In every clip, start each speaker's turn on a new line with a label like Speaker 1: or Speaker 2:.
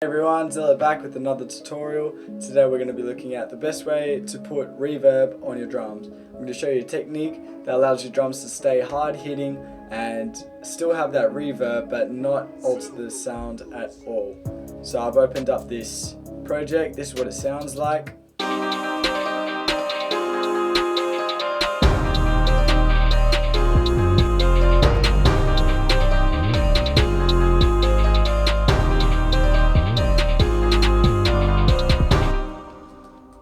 Speaker 1: Hey everyone, Zealot back with another tutorial. Today we're going to be looking at the best way to put reverb on your drums. I'm going to show you a technique that allows your drums to stay hard hitting and still have that reverb but not alter the sound at all. So I've opened up this project. This is what it sounds like.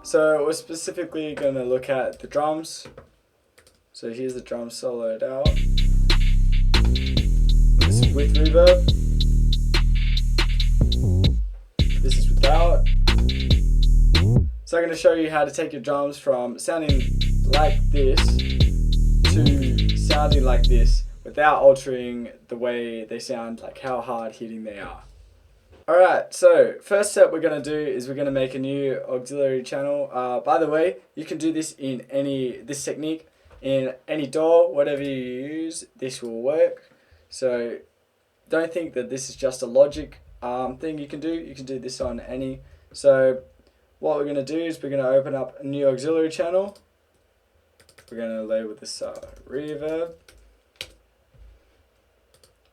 Speaker 1: So we're specifically going to look at the drums. So here's the drum soloed out. This is with reverb. This is without. So I'm going to show you how to take your drums from sounding like this to sounding like this without altering the way they sound, like how hard hitting they are. Alright, so first step we're going to do is we're going to make a new auxiliary channel. By the way, you can do this in this technique in any DAW, whatever you use, this will work. So don't think that this is just a Logic thing you can do. You can do this on any. So what we're going to do is we're going to open up a new auxiliary channel. We're going to label this reverb.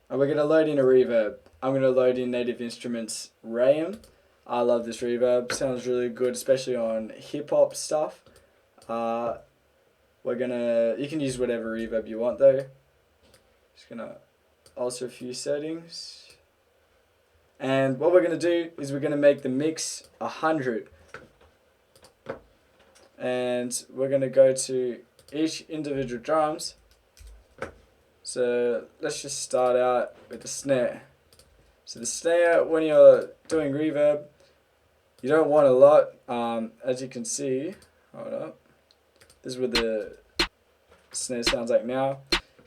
Speaker 1: And we're going to load in a reverb. I'm going to load in Native Instruments RAM. I love this reverb. Sounds really good, especially on hip hop stuff. You can use whatever reverb you want though. Just gonna alter a few settings. And what we're going to do is we're going to make the mix 100. And we're going to go to each individual drums. So let's just start out with the snare. So the snare, when you're doing reverb, you don't want a lot. As you can see, hold up. This is what the snare sounds like now.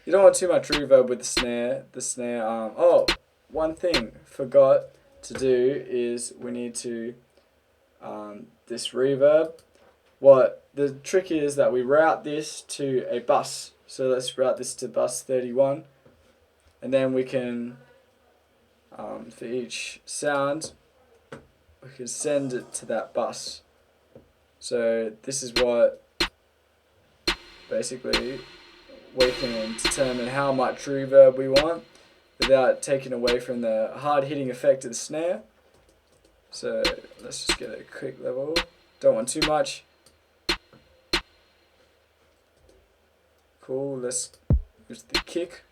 Speaker 1: You don't want too much reverb with the snare. Oh, one thing forgot to do is we need to this reverb. What the trick is that we route this to a bus. So let's route this to bus 31, and then we can. For each sound, we can send it to that bus. So this is what basically we can determine how much reverb we want without taking away from the hard hitting effect of the snare. So let's just get a quick level. Don't want too much. Cool, let's use the kick.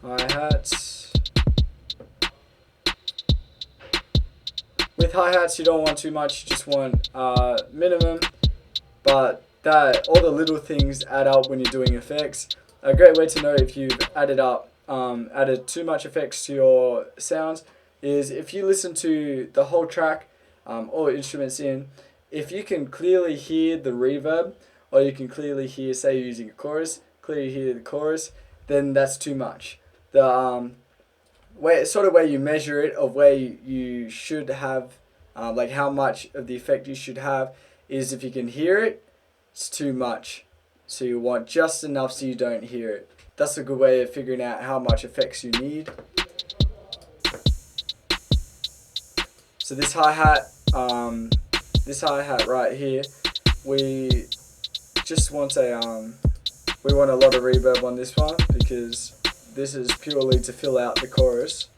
Speaker 1: Hi-hats. With hi-hats you don't want too much, you just want minimum, but all the little things add up when you're doing effects. A great way to know if you've added too much effects to your sounds is if you listen to the whole track, all instruments in, if you can clearly hear the reverb, or you can clearly hear, say you're using a chorus, clearly hear the chorus, then that's too much. The where you measure it of where you should have, like how much of the effect you should have, is if you can hear it, it's too much. So you want just enough so you don't hear it. That's a good way of figuring out how much effects you need. So this hi-hat right here, we just want a lot of reverb on this one because this is purely to fill out the chorus.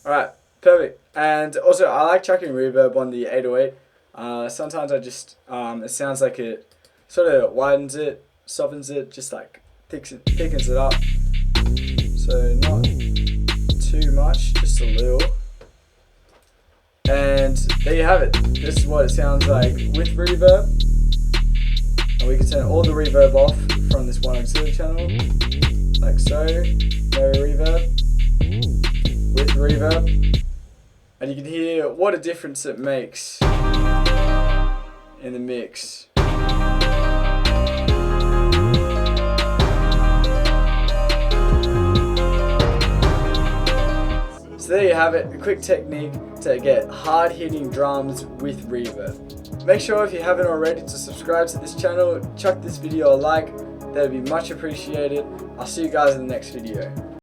Speaker 1: Alright, perfect. And also I like chucking reverb on the 808. Sometimes I just, it sounds like it sort of widens it, softens it, just like thickens it up. So not too much, just a little. And there you have it. This is what it sounds like with reverb. And we can turn all the reverb off from this one auxiliary channel, like so. No reverb, with reverb. And you can hear what a difference it makes in the mix. So there you have it, a quick technique to get hard hitting drums with reverb. Make sure if you haven't already to subscribe to this channel, chuck this video a like, that would be much appreciated. I'll see you guys in the next video.